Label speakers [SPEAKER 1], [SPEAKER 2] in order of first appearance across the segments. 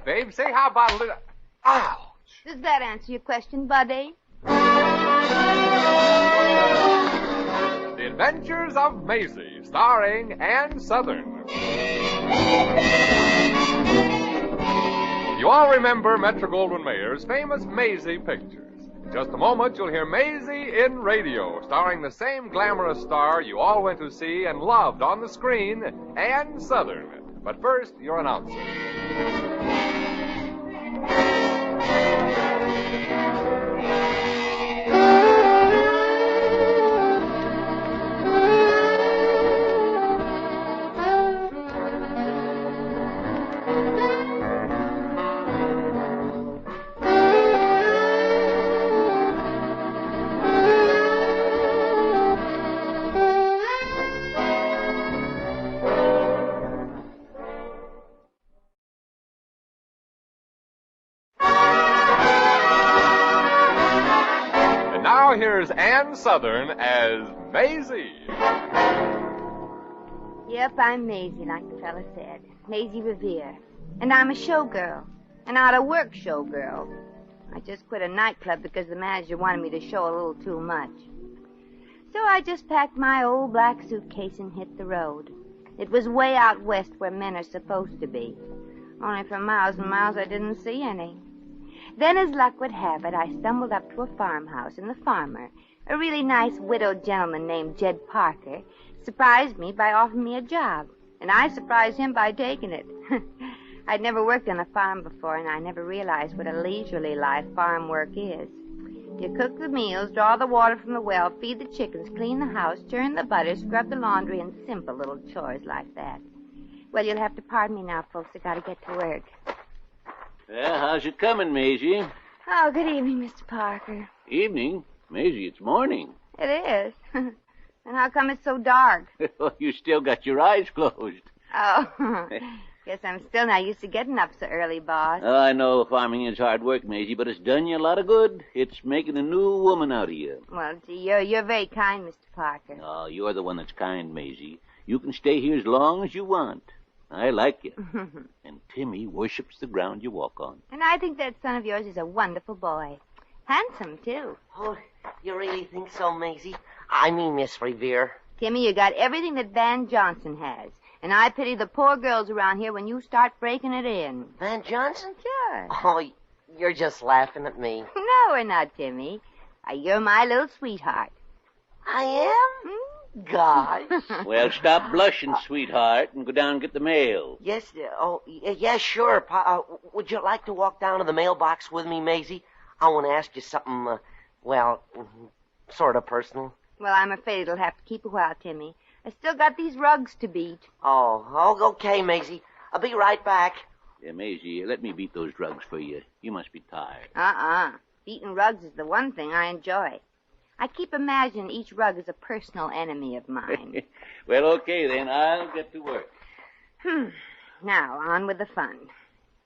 [SPEAKER 1] about, babe? Say, how about a little... Ouch!
[SPEAKER 2] Does that answer your question, Buddy?
[SPEAKER 1] The Adventures of Maisie, starring Ann Sothern. You all remember Metro-Goldwyn-Mayer's famous Maisie pictures. In just a moment, you'll hear Maisie in radio, starring the same glamorous star you all went to see and loved on the screen, Ann Sothern. But first, your announcer. Here's Ann Sothern as Maisie.
[SPEAKER 2] Yep, I'm Maisie, like the fella said. Maisie Revere. And I'm a showgirl. An out-of-work showgirl. I just quit a nightclub because the manager wanted me to show a little too much. So I just packed my old black suitcase and hit the road. It was way out west where men are supposed to be. Only for miles and miles I didn't see any. Then, as luck would have it, I stumbled up to a farmhouse, and the farmer, a really nice widowed gentleman named Jed Parker, surprised me by offering me a job, and I surprised him by taking it. I'd never worked on a farm before, and I never realized what a leisurely life farm work is. You cook the meals, draw the water from the well, feed the chickens, clean the house, churn the butter, scrub the laundry, and simple little chores like that. Well, you'll have to pardon me now, folks. I gotta get to work.
[SPEAKER 3] Well, how's it coming, Maisie?
[SPEAKER 2] Oh, good evening, Mr. Parker.
[SPEAKER 3] Evening? Maisie, it's morning.
[SPEAKER 2] It is. And how come it's so dark?
[SPEAKER 3] You still got your eyes closed.
[SPEAKER 2] Oh, guess I'm still not used to getting up so early, boss.
[SPEAKER 3] Oh, I know farming is hard work, Maisie, but it's done you a lot of good. It's making a new woman out of you.
[SPEAKER 2] Well, gee, you're very kind, Mr. Parker.
[SPEAKER 3] Oh, you're the one that's kind, Maisie. You can stay here as long as you want. I like you. And Timmy worships the ground you walk on.
[SPEAKER 2] And I think that son of yours is a wonderful boy. Handsome, too.
[SPEAKER 4] Oh, you really think so, Maisie? I mean, Miss Revere.
[SPEAKER 2] Timmy, you got everything that Van Johnson has. And I pity the poor girls around here when you start breaking it in.
[SPEAKER 4] Van Johnson?
[SPEAKER 2] Sure.
[SPEAKER 4] Oh, you're just laughing at me.
[SPEAKER 2] No, we're not, Timmy. You're my little sweetheart.
[SPEAKER 4] I am? Gosh.
[SPEAKER 3] Well, stop blushing, sweetheart, and go down and get the mail.
[SPEAKER 4] Yes, yes, sure. Would you like to walk down to the mailbox with me, Maisie? I want to ask you something, sort of personal.
[SPEAKER 2] Well, I'm afraid it'll have to keep a while, Timmy. I still got these rugs to beat.
[SPEAKER 4] Oh, okay, Maisie. I'll be right back.
[SPEAKER 3] Yeah, Maisie, let me beat those drugs for you. You must be tired.
[SPEAKER 2] Beating rugs is the one thing I enjoy. I keep imagining each rug is a personal enemy of mine.
[SPEAKER 3] Well, okay, then. I'll get to work.
[SPEAKER 2] Now, on with the fun.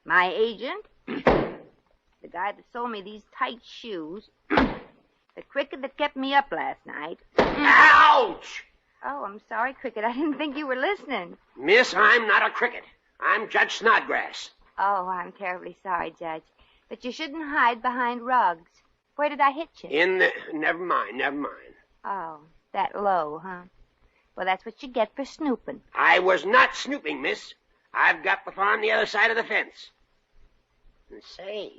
[SPEAKER 2] My agent, the guy that sold me these tight shoes, the cricket that kept me up last night.
[SPEAKER 4] Ouch!
[SPEAKER 2] Oh, I'm sorry, Cricket. I didn't think you were listening.
[SPEAKER 5] Miss, I'm not a cricket. I'm Judge Snodgrass.
[SPEAKER 2] Oh, I'm terribly sorry, Judge. But you shouldn't hide behind rugs. Where did I hit you?
[SPEAKER 5] Never mind.
[SPEAKER 2] Oh, that low, huh? Well, that's what you get for snooping.
[SPEAKER 5] I was not snooping, miss. I've got the farm the other side of the fence. And say,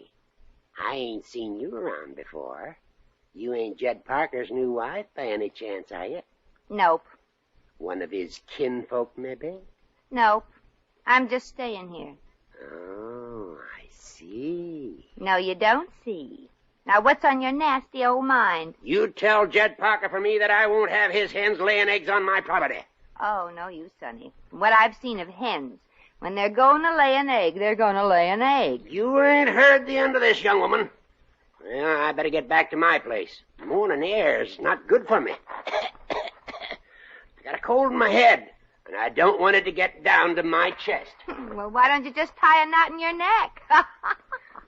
[SPEAKER 5] I ain't seen you around before. You ain't Jed Parker's new wife by any chance, are you?
[SPEAKER 2] Nope.
[SPEAKER 5] One of his kinfolk, maybe?
[SPEAKER 2] Nope. I'm just staying here.
[SPEAKER 5] Oh, I see.
[SPEAKER 2] No, you don't see. Now, what's on your nasty old mind?
[SPEAKER 5] You tell Jed Parker for me that I won't have his hens laying eggs on my property.
[SPEAKER 2] Oh, no, you, Sonny. From what I've seen of hens, when they're going to lay an egg, they're going to lay an egg.
[SPEAKER 5] You ain't heard the end of this, young woman. Well, I better get back to my place. Morning air's not good for me. I got a cold in my head, and I don't want it to get down to my chest.
[SPEAKER 2] Well, why don't you just tie a knot in your neck?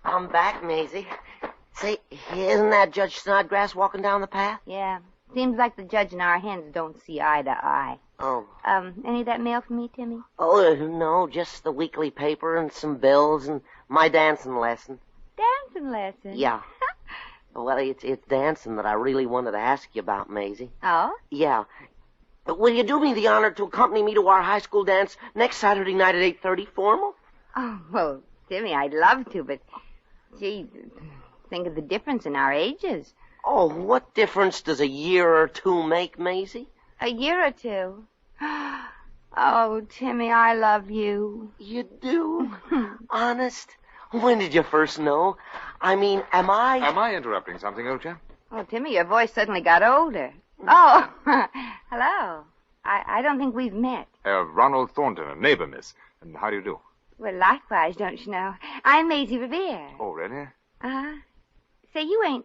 [SPEAKER 4] I'm back, Maisie. Say, isn't that Judge Snodgrass walking down the path?
[SPEAKER 2] Yeah. Seems like the judge and our hens don't see eye to eye.
[SPEAKER 4] Oh.
[SPEAKER 2] Any of that mail for me, Timmy?
[SPEAKER 4] Oh, no, just the weekly paper and some bills and my dancing lesson.
[SPEAKER 2] Dancing lesson?
[SPEAKER 4] Yeah. Well, it's dancing that I really wanted to ask you about, Maisie.
[SPEAKER 2] Oh?
[SPEAKER 4] Yeah. Will you do me the honor to accompany me to our high school dance next Saturday night at 8:30, formal?
[SPEAKER 2] Oh, well, Timmy, I'd love to, but, gee, think of the difference in our ages.
[SPEAKER 4] Oh, what difference does a year or two make, Maisie?
[SPEAKER 2] A year or two. Oh, Timmy, I love you.
[SPEAKER 4] You do? Honest? When did you first know? I mean, am I...
[SPEAKER 1] Am I interrupting something, old chap?
[SPEAKER 2] Oh, Timmy, your voice suddenly got older. Oh, hello. I don't think we've met.
[SPEAKER 1] Ronald Thornton, a neighbor, miss. And how do you do?
[SPEAKER 2] Well, likewise, don't you know? I'm Maisie Revere.
[SPEAKER 1] Oh, really?
[SPEAKER 2] Say, you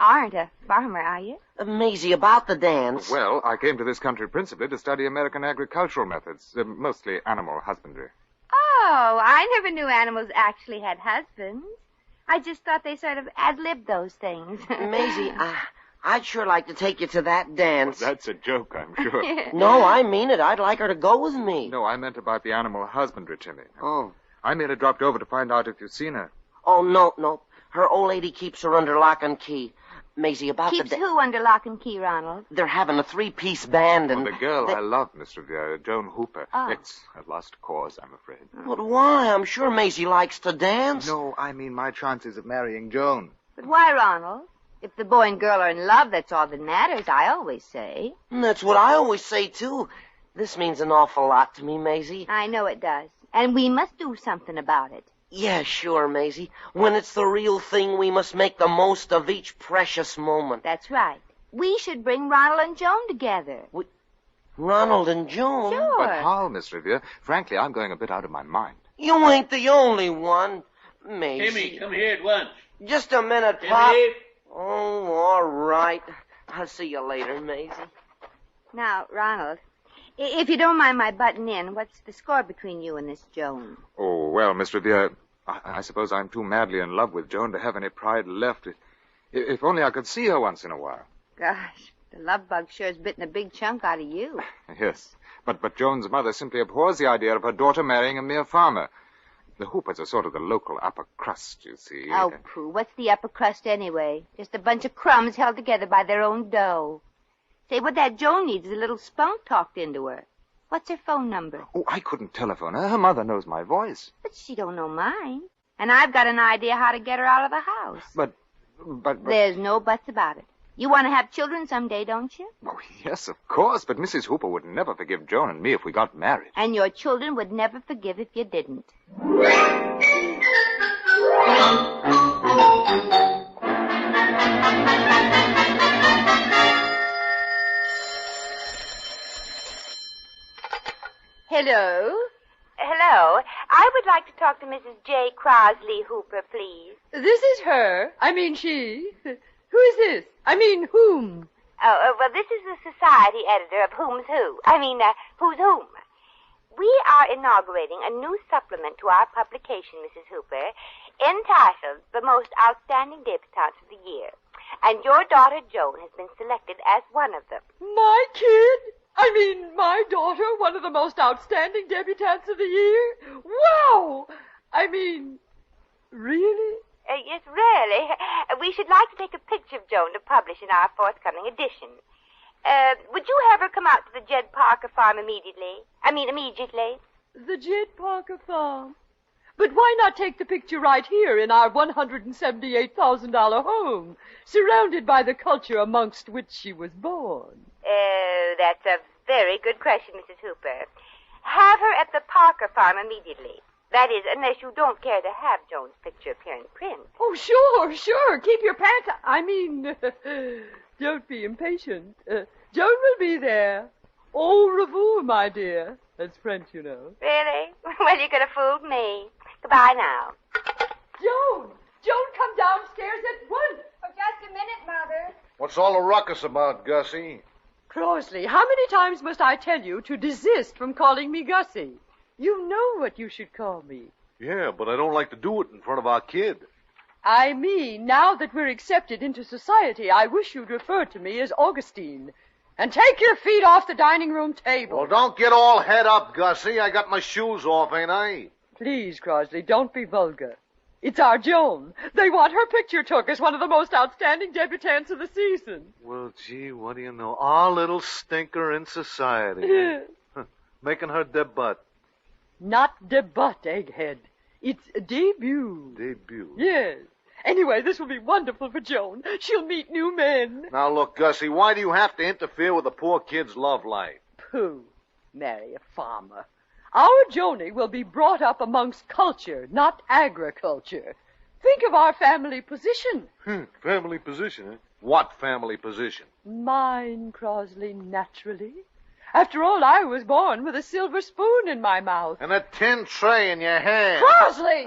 [SPEAKER 2] aren't a farmer, are you?
[SPEAKER 4] Maisie, about the dance.
[SPEAKER 1] Well, I came to this country principally to study American agricultural methods, mostly animal husbandry.
[SPEAKER 2] Oh, I never knew animals actually had husbands. I just thought they sort of ad-libbed those things.
[SPEAKER 4] Maisie, I'd sure like to take you to that dance.
[SPEAKER 1] Well, that's a joke, I'm sure.
[SPEAKER 4] No, I mean it. I'd like her to go with me.
[SPEAKER 1] No, I meant about the animal husbandry, Timmy.
[SPEAKER 4] Oh.
[SPEAKER 1] I merely dropped over to find out if you've seen her.
[SPEAKER 4] Oh, no. Her old lady keeps her under lock and key. Maisie, about
[SPEAKER 2] Keeps who under lock and key, Ronald?
[SPEAKER 4] They're having a 3-piece band and...
[SPEAKER 1] Oh, the girl I love, Miss Revere, Joan Hooper.
[SPEAKER 2] Oh.
[SPEAKER 1] It's a lost cause, I'm afraid.
[SPEAKER 4] But why? I'm sure Maisie likes to dance.
[SPEAKER 1] No, I mean my chances of marrying Joan.
[SPEAKER 2] But why, Ronald? If the boy and girl are in love, that's all that matters, I always say.
[SPEAKER 4] That's what I always say, too. This means an awful lot to me, Maisie.
[SPEAKER 2] I know it does. And we must do something about it.
[SPEAKER 4] Yeah, sure, Maisie. When it's the real thing, we must make the most of each precious moment.
[SPEAKER 2] That's right. We should bring Ronald and Joan together.
[SPEAKER 4] Ronald and Joan?
[SPEAKER 2] Sure.
[SPEAKER 1] But how, Miss Revere? Frankly, I'm going a bit out of my mind.
[SPEAKER 4] You ain't the only one, Maisie.
[SPEAKER 3] Timmy, come here at once.
[SPEAKER 4] Just a minute,
[SPEAKER 3] Timmy?
[SPEAKER 4] Pop. Oh, all right. I'll see you later, Maisie.
[SPEAKER 2] Now, Ronald, if you don't mind my butting in, what's the score between you and this Joan?
[SPEAKER 1] Oh, well, Miss Revere, I suppose I'm too madly in love with Joan to have any pride left. If only I could see her once in a while.
[SPEAKER 2] Gosh, the love bug sure has bitten a big chunk out of you.
[SPEAKER 1] Yes, but Joan's mother simply abhors the idea of her daughter marrying a mere farmer. The Hoopers are sort of the local upper crust, you see.
[SPEAKER 2] Oh, pooh, what's the upper crust anyway? Just a bunch of crumbs held together by their own dough. Say, what that Joan needs is a little spunk talked into her. What's her phone number?
[SPEAKER 1] Oh, I couldn't telephone her. Her mother knows my voice.
[SPEAKER 2] But she don't know mine. And I've got an idea how to get her out of the house.
[SPEAKER 1] But...
[SPEAKER 2] There's no buts about it. You want to have children someday, don't you?
[SPEAKER 1] Oh, yes, of course, but Mrs. Hooper would never forgive Joan and me if we got married.
[SPEAKER 2] And your children would never forgive if you didn't. Hello? Hello. I would like to talk to Mrs. J. Crosley Hooper, please.
[SPEAKER 6] This is her. I mean, she. Who is this? I mean, whom?
[SPEAKER 2] Oh, well, this is the society editor of Whom's Who. Who's Whom. We are inaugurating a new supplement to our publication, Mrs. Hooper, entitled The Most Outstanding Debutantes of the Year. And your daughter, Joan, has been selected as one of them.
[SPEAKER 6] My kid? I mean, my daughter, one of the most outstanding debutantes of the year? Wow! I mean, really?
[SPEAKER 2] Yes, really. We should like to take a picture of Joan to publish in our forthcoming edition. Would you have her come out to the Jed Parker farm immediately?
[SPEAKER 6] The Jed Parker farm. But why not take the picture right here in our $178,000 home, surrounded by the culture amongst which she was born?
[SPEAKER 2] That's a very good question, Mrs. Hooper. Have her at the Parker farm immediately. That is, unless you don't care to have Joan's picture appear in print.
[SPEAKER 6] Oh, sure. Keep your pants... don't be impatient. Joan will be there. Au revoir, my dear. That's French, you know.
[SPEAKER 2] Really? Well, you could have fooled me. Goodbye now.
[SPEAKER 6] Joan, come downstairs at once.
[SPEAKER 2] For just a minute, Mother.
[SPEAKER 7] What's all the ruckus about, Gussie?
[SPEAKER 6] Crosley, how many times must I tell you to desist from calling me Gussie? You know what you should call me.
[SPEAKER 7] Yeah, but I don't like to do it in front of our kid.
[SPEAKER 6] I mean, now that we're accepted into society, I wish you'd refer to me as Augustine. And take your feet off the dining room table.
[SPEAKER 7] Well, don't get all head up, Gussie. I got my shoes off, ain't I?
[SPEAKER 6] Please, Crosley, don't be vulgar. It's our Joan. They want her picture took as one of the most outstanding debutantes of the season.
[SPEAKER 7] Well, gee, what do you know? Our little stinker in society. Eh? Making her debut.
[SPEAKER 6] Not debut, egghead. It's debut.
[SPEAKER 7] Debut?
[SPEAKER 6] Yes. Anyway, this will be wonderful for Joan. She'll meet new men.
[SPEAKER 7] Now, look, Gussie, why do you have to interfere with the poor kid's love life?
[SPEAKER 6] Pooh. Marry a farmer. Our Joni will be brought up amongst culture, not agriculture. Think of our family position.
[SPEAKER 7] Family position, eh? What family position?
[SPEAKER 6] Mine, Crosley, naturally. After all, I was born with a silver spoon in my mouth.
[SPEAKER 7] And a tin tray in your hand.
[SPEAKER 6] Crosley!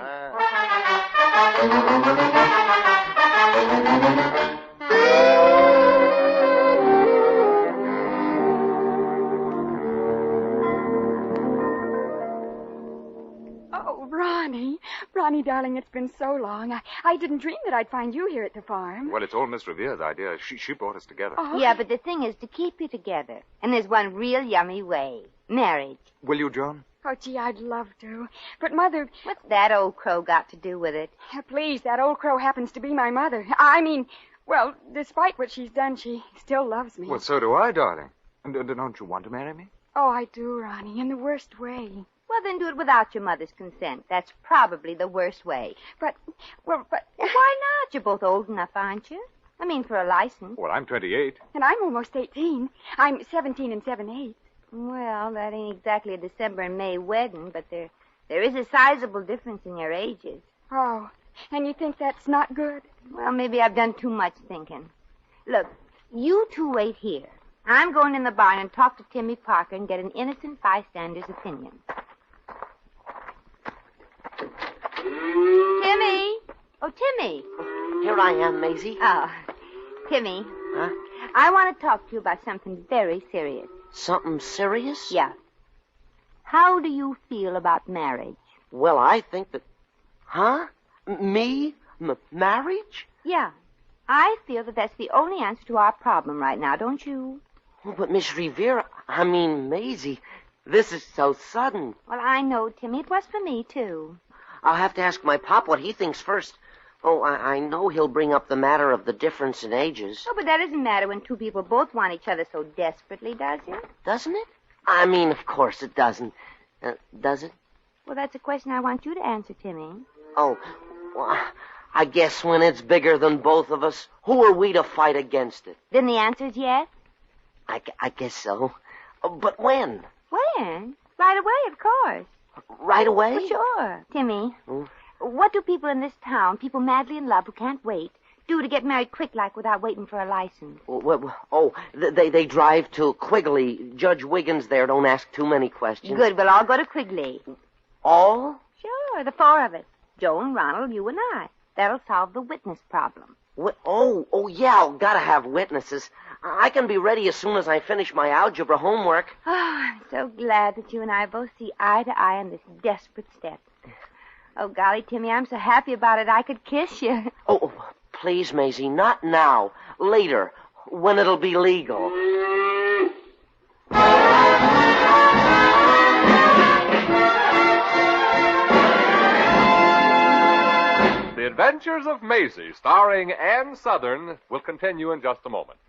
[SPEAKER 8] Oh, Ronnie. Ronnie, darling, it's been so long. I didn't dream that I'd find you here at the farm.
[SPEAKER 9] Well, it's all Miss Revere's idea. She brought us together.
[SPEAKER 8] Oh.
[SPEAKER 2] Yeah, but the thing is to keep you together. And there's one real yummy way. Marriage.
[SPEAKER 9] Will you, Joan?
[SPEAKER 8] Oh, gee, I'd love to. But, Mother...
[SPEAKER 2] What's that old crow got to do with it?
[SPEAKER 8] Please, that old crow happens to be my mother. I mean, well, despite what she's done, she still loves me.
[SPEAKER 9] Well, so do I, darling. And don't you want to marry me?
[SPEAKER 8] Oh, I do, Ronnie, in the worst way.
[SPEAKER 2] Well, then do it without your mother's consent. That's probably the worst way.
[SPEAKER 8] But...
[SPEAKER 2] Why not? You're both old enough, aren't you? I mean, for a license.
[SPEAKER 9] Well, I'm 28.
[SPEAKER 8] And I'm almost 18. I'm 17 and 7/8.
[SPEAKER 2] Well, that ain't exactly a December and May wedding, but there is a sizable difference in your ages.
[SPEAKER 8] Oh, and you think that's not good?
[SPEAKER 2] Well, maybe I've done too much thinking. Look, you two wait here. I'm going in the barn and talk to Timmy Parker and get an innocent bystander's opinion. Timmy! Oh, Timmy!
[SPEAKER 4] Here I am, Maisie.
[SPEAKER 2] Oh, Timmy.
[SPEAKER 4] Huh?
[SPEAKER 2] I want to talk to you about something very serious.
[SPEAKER 4] Something serious?
[SPEAKER 2] Yeah. How do you feel about marriage?
[SPEAKER 4] Well, I think that... Huh? Me? Marriage?
[SPEAKER 2] Yeah. I feel that that's the only answer to our problem right now, don't you?
[SPEAKER 4] Oh, but Miss Revere, I mean, Maisie, this is so sudden.
[SPEAKER 2] Well, I know, Timmy. It was for me, too.
[SPEAKER 4] I'll have to ask my pop what he thinks first. Oh, I know he'll bring up the matter of the difference in ages.
[SPEAKER 2] Oh, but that doesn't matter when two people both want each other so desperately, does it?
[SPEAKER 4] Doesn't it? I mean, of course it doesn't. Does it?
[SPEAKER 2] Well, that's a question I want you to answer, Timmy.
[SPEAKER 4] Oh, well, I guess when it's bigger than both of us, who are we to fight against it?
[SPEAKER 2] Then the answer's yes?
[SPEAKER 4] I guess so. But when?
[SPEAKER 2] When? Right away, of course.
[SPEAKER 4] Right away?
[SPEAKER 2] Well, sure. Timmy, what do people in this town, people madly in love who can't wait, do to get married quick like without waiting for a license?
[SPEAKER 4] They drive to Quigley. Judge Wiggins there don't ask too many questions.
[SPEAKER 2] Good, we'll all go to Quigley.
[SPEAKER 4] All?
[SPEAKER 2] Sure, the four of us. Joan, Ronald, you and I. That'll solve the witness problem.
[SPEAKER 4] Yeah, gotta have witnesses. I can be ready as soon as I finish my algebra homework.
[SPEAKER 2] Oh, I'm so glad that you and I both see eye to eye on this desperate step. Oh, golly, Timmy, I'm so happy about it I could kiss you.
[SPEAKER 4] Oh, please, Maisie, not now. Later, when it'll be legal.
[SPEAKER 1] The Adventures of Maisie, starring Ann Sothern, will continue in just a moment.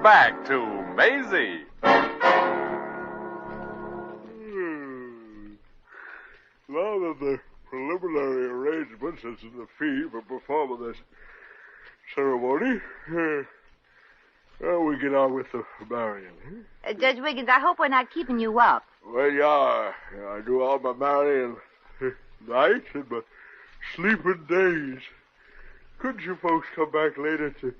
[SPEAKER 1] Back to Maisie.
[SPEAKER 10] Now that the preliminary arrangements as to the fee for performing this ceremony Well, we get on with the marrying.
[SPEAKER 2] Judge Wiggins, I hope we're not keeping you up.
[SPEAKER 10] Well, yeah, I do all my marrying nights and my sleeping days. Couldn't you folks come back later to...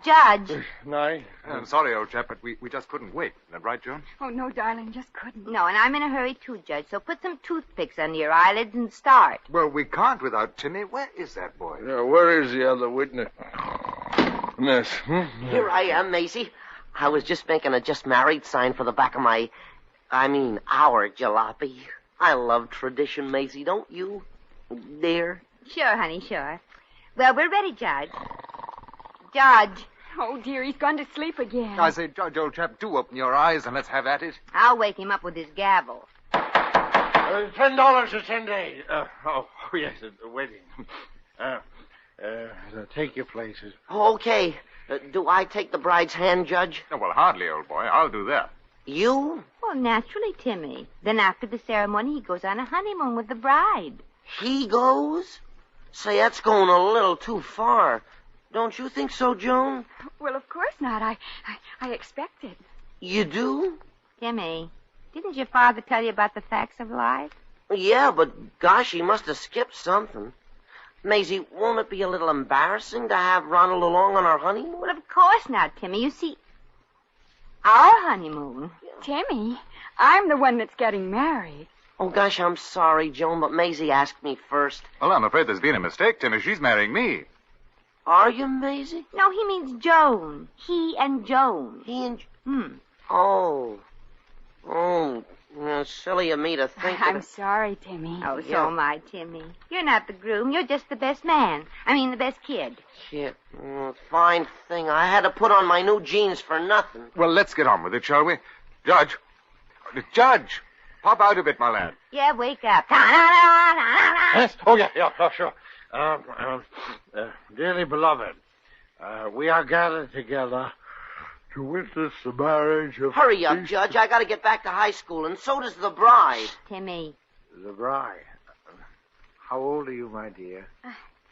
[SPEAKER 2] Judge.
[SPEAKER 10] Night?
[SPEAKER 9] I'm sorry, old chap, but we just couldn't wait. Isn't that right, Joan?
[SPEAKER 8] Oh, no, darling, just couldn't.
[SPEAKER 2] No, and I'm in a hurry too, Judge, so put some toothpicks under your eyelids and start.
[SPEAKER 9] Well, we can't without Timmy. Where is that boy?
[SPEAKER 10] Yeah, where is the other witness? Miss.
[SPEAKER 4] Here I am, Maisie. I was just making a just married sign for the back of our jalopy. I love tradition, Maisie, don't you? Dear?
[SPEAKER 2] Sure, honey, sure. Well, we're ready, Judge. Judge.
[SPEAKER 8] Oh, dear, he's gone to sleep again.
[SPEAKER 9] I say, Judge, old chap, do open your eyes and let's have at it.
[SPEAKER 2] I'll wake him up with his gavel.
[SPEAKER 10] $10 for 10 days. Yes, waiting. Take your places.
[SPEAKER 4] Okay. Do I take the bride's hand, Judge?
[SPEAKER 9] Oh, well, hardly, old boy. I'll do that.
[SPEAKER 4] You?
[SPEAKER 2] Well, naturally, Timmy. Then after the ceremony, he goes on a honeymoon with the bride.
[SPEAKER 4] He goes? Say, that's going a little too far. Don't you think so, Joan?
[SPEAKER 8] Well, of course not. I expect it.
[SPEAKER 4] You do?
[SPEAKER 2] Timmy, didn't your father tell you about the facts of life?
[SPEAKER 4] Yeah, but gosh, he must have skipped something. Maisie, won't it be a little embarrassing to have Ronald along on our honeymoon?
[SPEAKER 2] Well, of course not, Timmy. You see, our honeymoon.
[SPEAKER 8] Timmy, I'm the one that's getting married.
[SPEAKER 4] Oh, gosh, I'm sorry, Joan, but Maisie asked me first.
[SPEAKER 9] Well, I'm afraid there's been a mistake, Timmy. She's marrying me.
[SPEAKER 4] Are you, Maisie?
[SPEAKER 2] No, he means Joan. He and Joan.
[SPEAKER 4] He and... Oh. Silly of me to think
[SPEAKER 8] I'm
[SPEAKER 4] that...
[SPEAKER 8] sorry, Timmy.
[SPEAKER 2] Oh, so
[SPEAKER 4] Yeah.
[SPEAKER 2] am I, Timmy. You're not the groom. You're just the best man. The best kid.
[SPEAKER 4] Shit. Fine thing. I had to put on my new jeans for nothing.
[SPEAKER 9] Well, let's get on with it, shall we? Judge! Judge! Pop out a bit, my lad.
[SPEAKER 2] Yeah, wake up.
[SPEAKER 10] Yes? Oh, yeah, sure. Dearly beloved, we are gathered together to witness the marriage of...
[SPEAKER 4] Hurry up, Judge. I got to get back to high school, and so does the bride.
[SPEAKER 2] Timmy.
[SPEAKER 10] The bride. How old are you, my dear?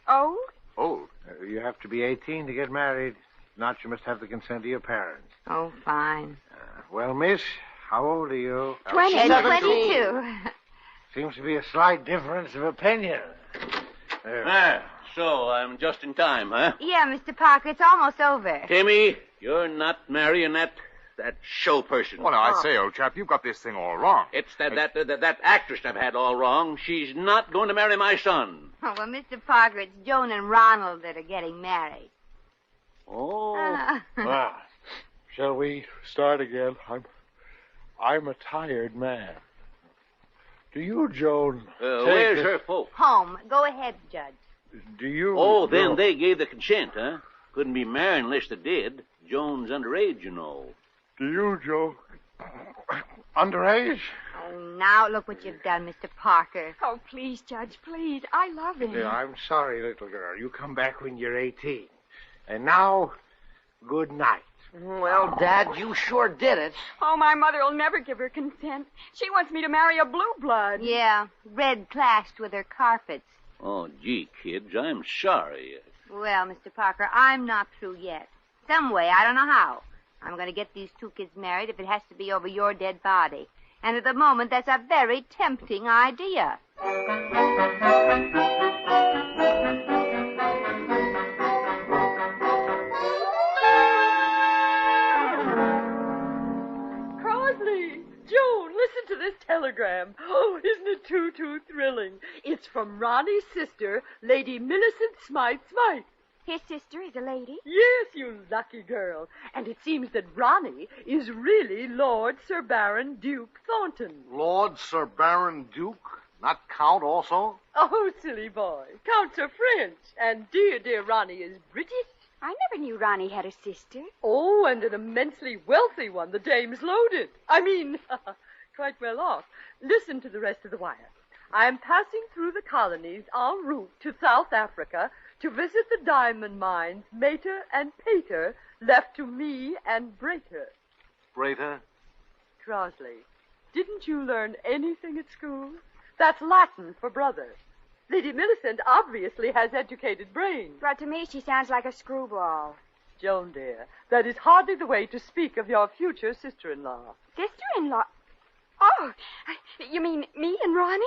[SPEAKER 8] Oh?
[SPEAKER 9] Old?
[SPEAKER 10] You have to be 18 to get married. If not, you must have the consent of your parents.
[SPEAKER 2] Oh, fine.
[SPEAKER 10] Well, miss, how old are you?
[SPEAKER 2] 22.
[SPEAKER 10] Seems to be a slight difference of opinion.
[SPEAKER 3] So I'm just in time, huh?
[SPEAKER 2] Yeah, Mr. Parker, it's almost over.
[SPEAKER 3] Timmy, you're not marrying that show person.
[SPEAKER 9] Well, now, I say, old chap, you've got this thing all wrong.
[SPEAKER 3] It's that actress I've had all wrong. She's not going to marry my son.
[SPEAKER 2] Oh, well, Mr. Parker, it's Joan and Ronald that are getting married.
[SPEAKER 3] Oh.
[SPEAKER 10] Well, shall we start again? I'm a tired man. Do you, Joan?
[SPEAKER 3] Where's her folks?
[SPEAKER 2] Home. Go ahead, Judge.
[SPEAKER 10] Do you?
[SPEAKER 3] Oh, then they gave the consent, huh? Couldn't be married unless they did. Joan's underage, you know.
[SPEAKER 10] Do you, Joe? Underage?
[SPEAKER 2] Oh, now look what you've done, Mr. Parker.
[SPEAKER 8] Oh, please, Judge, please. I love him.
[SPEAKER 10] Yeah, I'm sorry, little girl. You come back when you're 18. And now, good night.
[SPEAKER 4] Well, Dad, you sure did it.
[SPEAKER 8] Oh, my mother will never give her consent. She wants me to marry a blue blood.
[SPEAKER 2] Yeah, red clashed with her carpets.
[SPEAKER 3] Oh, gee, kids, I'm sorry.
[SPEAKER 2] Well, Mr. Parker, I'm not through yet. Some way, I don't know how. I'm going to get these two kids married if it has to be over your dead body. And at the moment, that's a very tempting idea.
[SPEAKER 6] Joan, listen to this telegram. Oh, isn't it too thrilling? It's from Ronnie's sister, Lady Millicent Smythe.
[SPEAKER 8] His sister is a lady?
[SPEAKER 6] Yes, you lucky girl. And it seems that Ronnie is really Lord Sir Baron Duke Thornton.
[SPEAKER 7] Lord Sir Baron Duke? Not Count also?
[SPEAKER 6] Oh, silly boy. Counts are French, and dear Ronnie is British.
[SPEAKER 8] I never knew Ronnie had a sister.
[SPEAKER 6] Oh, and an immensely wealthy one, the dame's loaded. Quite well off. Listen to the rest of the wire. I am passing through the colonies en route to South Africa to visit the diamond mines, Mater and Pater, left to me and Brater.
[SPEAKER 7] Brater?
[SPEAKER 6] Crosley, didn't you learn anything at school? That's Latin for brother. Lady Millicent obviously has educated brains.
[SPEAKER 8] But to me, she sounds like a screwball.
[SPEAKER 6] Joan, dear, that is hardly the way to speak of your future sister-in-law.
[SPEAKER 8] Sister-in-law? Oh, you mean me and Ronnie?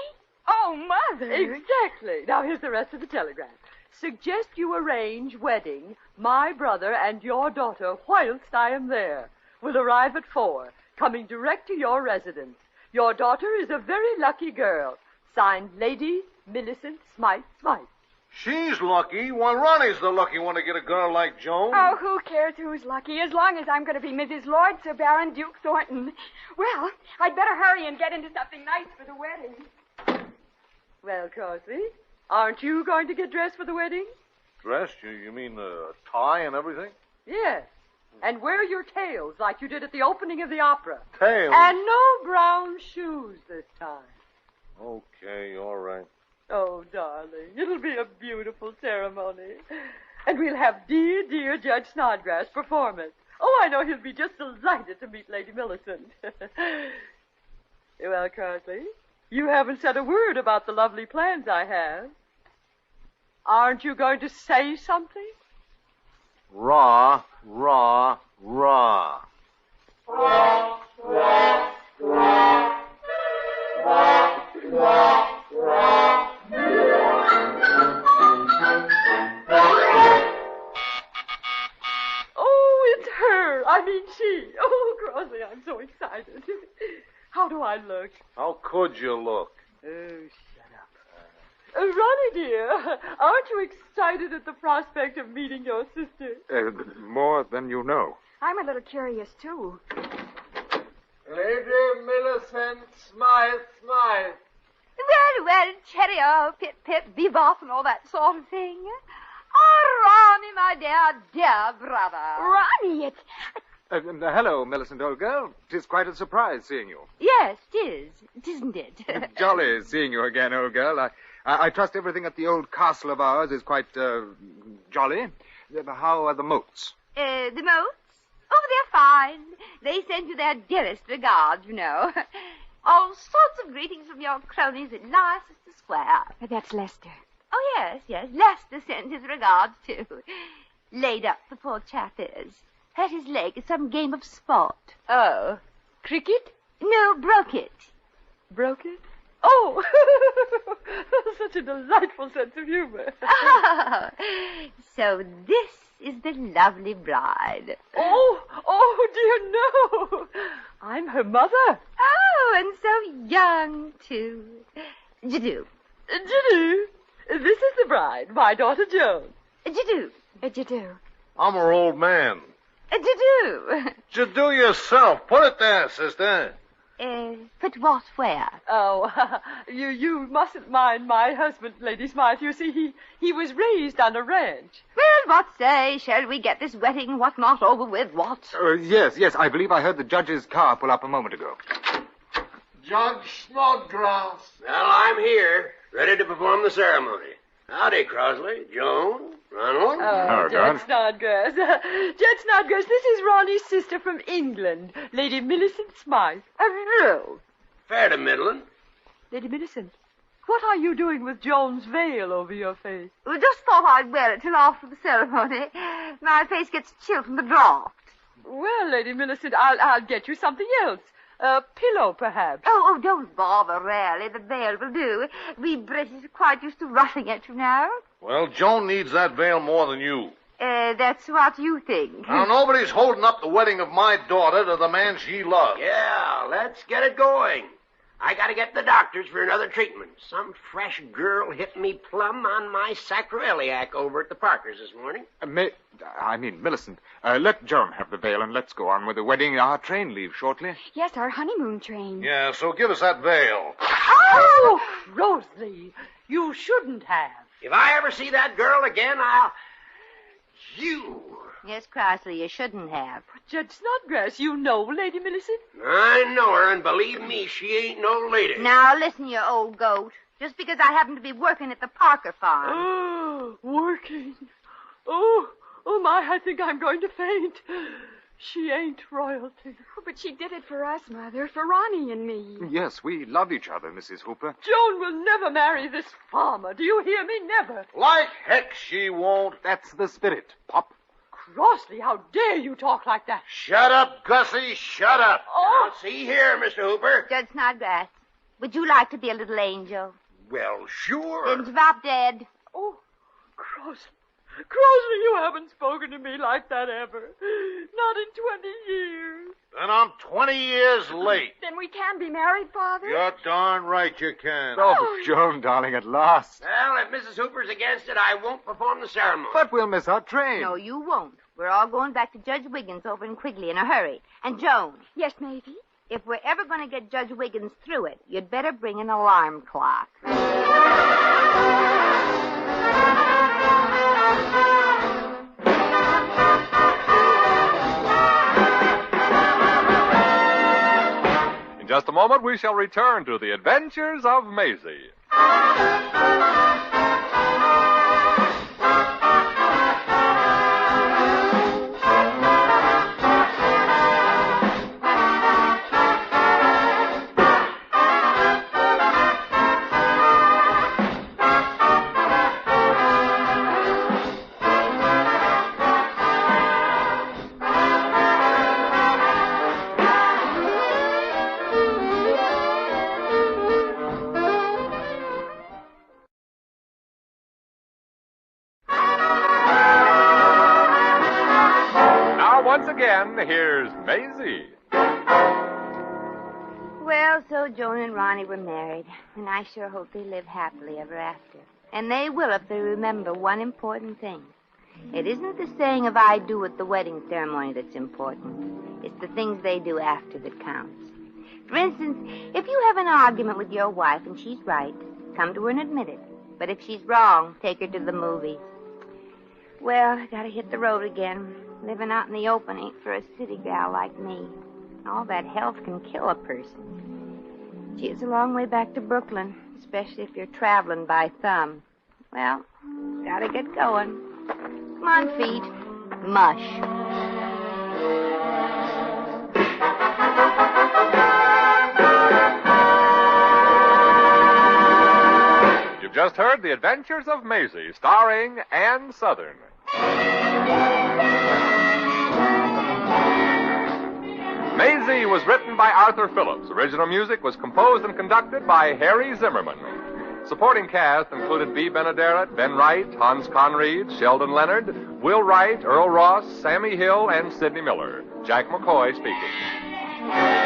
[SPEAKER 8] Oh, Mother.
[SPEAKER 6] Exactly. Now, here's the rest of the telegram. Suggest you arrange wedding, my brother and your daughter, whilst I am there. Will arrive at 4, coming direct to your residence. Your daughter is a very lucky girl. Signed, Lady Millicent Smythe.
[SPEAKER 7] She's lucky. Why, Ronnie's the lucky one to get a girl like Joan.
[SPEAKER 8] Oh, who cares who's lucky, as long as I'm going to be Mrs. Lord Sir Baron Duke Thornton. Well, I'd better hurry and get into something nice for the wedding.
[SPEAKER 6] Well, Crosby, aren't you going to get dressed for the wedding?
[SPEAKER 7] Dressed? You mean a tie and everything?
[SPEAKER 6] Yes. And wear your tails like you did at the opening of the opera.
[SPEAKER 7] Tails?
[SPEAKER 6] And no brown shoes this time.
[SPEAKER 7] Okay, all right.
[SPEAKER 6] Oh, darling, it'll be a beautiful ceremony. And we'll have dear, dear Judge Snodgrass perform it. Oh, I know he'll be just delighted to meet Lady Millicent. Well, Crosby, you haven't said a word about the lovely plans I have. Aren't you going to say something?
[SPEAKER 7] Rah, rah, rah.
[SPEAKER 6] She. Oh, Crosby, I'm so excited. How do I look?
[SPEAKER 7] How could you look?
[SPEAKER 6] Oh, shut up. Ronnie, dear, aren't you excited at the prospect of meeting your sister?
[SPEAKER 9] More than you know.
[SPEAKER 8] I'm a little curious, too.
[SPEAKER 10] Lady Millicent Smythe.
[SPEAKER 2] Well, cheerio, pip, bebop, and all that sort of thing. Oh, Ronnie, my dear brother.
[SPEAKER 8] Ronnie, it's...
[SPEAKER 9] Hello, Millicent, old girl. 'Tis quite a surprise seeing you.
[SPEAKER 2] Yes, it is, isn't it?
[SPEAKER 9] Jolly seeing you again, old girl. I trust everything at the old castle of ours is quite, jolly. How are the moats?
[SPEAKER 2] The moats? Oh, they're fine. They send you their dearest regards, you know. All sorts of greetings from your cronies in Leicester Square.
[SPEAKER 8] That's Lester.
[SPEAKER 2] Oh, yes. Lester sends his regards, too. Laid up, the poor chap is. Hurt his leg at some game of sport.
[SPEAKER 6] Oh. Cricket?
[SPEAKER 2] No, broke it.
[SPEAKER 6] Broke it? Oh! Such a delightful sense of humor.
[SPEAKER 2] Oh, so this is the lovely bride.
[SPEAKER 6] Oh, dear, no. I'm her mother.
[SPEAKER 2] Oh, and so young, too. Jidoo.
[SPEAKER 6] Jidoo. This is the bride, my daughter Joan.
[SPEAKER 2] Jidoo.
[SPEAKER 8] Jidoo.
[SPEAKER 7] I'm her old man.
[SPEAKER 2] Jidoo.
[SPEAKER 7] Jidoo yourself. Put it there, sister.
[SPEAKER 2] Put what where?
[SPEAKER 6] Oh, you mustn't mind my husband, Lady Smythe. You see, he was raised on a ranch.
[SPEAKER 2] Well, what say? Shall we get this wedding what-not over with, what?
[SPEAKER 9] Yes. I believe I heard the judge's car pull up a moment ago.
[SPEAKER 10] Judge Snodgrass.
[SPEAKER 5] Well, I'm here, ready to perform the ceremony. Howdy, Crosley, Joan, Ronald.
[SPEAKER 6] Oh, Judge Snodgrass. Judge Snodgrass, this is Ronnie's sister from England, Lady Millicent Smythe.
[SPEAKER 2] Hello.
[SPEAKER 5] Fair to middling.
[SPEAKER 6] Lady Millicent, what are you doing with Joan's veil over your face?
[SPEAKER 2] We just thought I'd wear it till after the ceremony. My face gets chilled from the draft.
[SPEAKER 6] Well, Lady Millicent, I'll get you something else. A pillow, perhaps.
[SPEAKER 2] Oh, don't bother, really. The veil will do. We British are quite used to roughing it, you know.
[SPEAKER 7] Well, Joan needs that veil more than you.
[SPEAKER 2] That's what you think.
[SPEAKER 7] Now, nobody's holding up the wedding of my daughter to the man she loves.
[SPEAKER 5] Yeah, let's get it going. I gotta get the doctors for another treatment. Some fresh girl hit me plumb on my sacroiliac over at the Parkers this morning.
[SPEAKER 9] Millicent, let Joan have the veil and let's go on with the wedding. Our train leaves shortly.
[SPEAKER 8] Yes, our honeymoon train.
[SPEAKER 7] Yeah, so give us that veil.
[SPEAKER 6] Oh, Rosalie, you shouldn't have.
[SPEAKER 5] If I ever see that girl again, I'll... You...
[SPEAKER 2] Yes, Crossley, you shouldn't have.
[SPEAKER 6] Judge Snodgrass, you know Lady Millicent?
[SPEAKER 5] I know her, and believe me, she ain't no lady.
[SPEAKER 2] Now, listen, you old goat. Just because I happen to be working at the Parker farm.
[SPEAKER 6] Oh, working. Oh, my, I think I'm going to faint. She ain't royalty.
[SPEAKER 8] Oh, but she did it for us, Mother, for Ronnie and me.
[SPEAKER 9] Yes, we love each other, Mrs. Hooper.
[SPEAKER 6] Joan will never marry this farmer. Do you hear me? Never.
[SPEAKER 7] Like heck she won't.
[SPEAKER 9] That's the spirit. Pop.
[SPEAKER 6] Crossley, how dare you talk like that?
[SPEAKER 5] Shut up, Gussie, shut up.
[SPEAKER 6] Oh.
[SPEAKER 5] Now, see here, Mr. Hooper.
[SPEAKER 2] Judge Snodgrass, would you like to be a little angel?
[SPEAKER 5] Well, sure.
[SPEAKER 2] Then drop dead.
[SPEAKER 6] Oh, Crossley. Crossley, you haven't spoken to me like that ever. Not in 20 years.
[SPEAKER 7] Then I'm 20 years late.
[SPEAKER 8] Then we can be married, Father?
[SPEAKER 7] You're darn right you can.
[SPEAKER 9] Oh, Joan, darling, at last.
[SPEAKER 5] Well, if Mrs. Hooper's against it, I won't perform the ceremony.
[SPEAKER 9] But we'll miss our train.
[SPEAKER 2] No, you won't. We're all going back to Judge Wiggins over in Quigley in a hurry. And Joan,
[SPEAKER 8] Yes, Maisie?
[SPEAKER 2] if we're ever going to get Judge Wiggins through it, you'd better bring an alarm clock.
[SPEAKER 1] In just a moment, we shall return to the Adventures of Maisie. Once again, here's Maisie.
[SPEAKER 2] Well, so Joan and Ronnie were married, and I sure hope they live happily ever after. And they will if they remember one important thing. It isn't the saying of I do at the wedding ceremony that's important. It's the things they do after that counts. For instance, if you have an argument with your wife and she's right, come to her and admit it. But if she's wrong, take her to the movies. Well, I gotta hit the road again. Living out in the open ain't for a city gal like me. All that health can kill a person. Gee, it's a long way back to Brooklyn, especially if you're traveling by thumb. Well, gotta get going. Come on, feet. Mush.
[SPEAKER 1] You've just heard The Adventures of Maisie, starring Ann Sothern. Maisie was written by Arthur Phillips. Original music was composed and conducted by Harry Zimmerman. Supporting cast included B. Benaderet, Ben Wright, Hans Conreid, Sheldon Leonard, Will Wright, Earl Ross, Sammy Hill, and Sidney Miller. Jack McCoy speaking.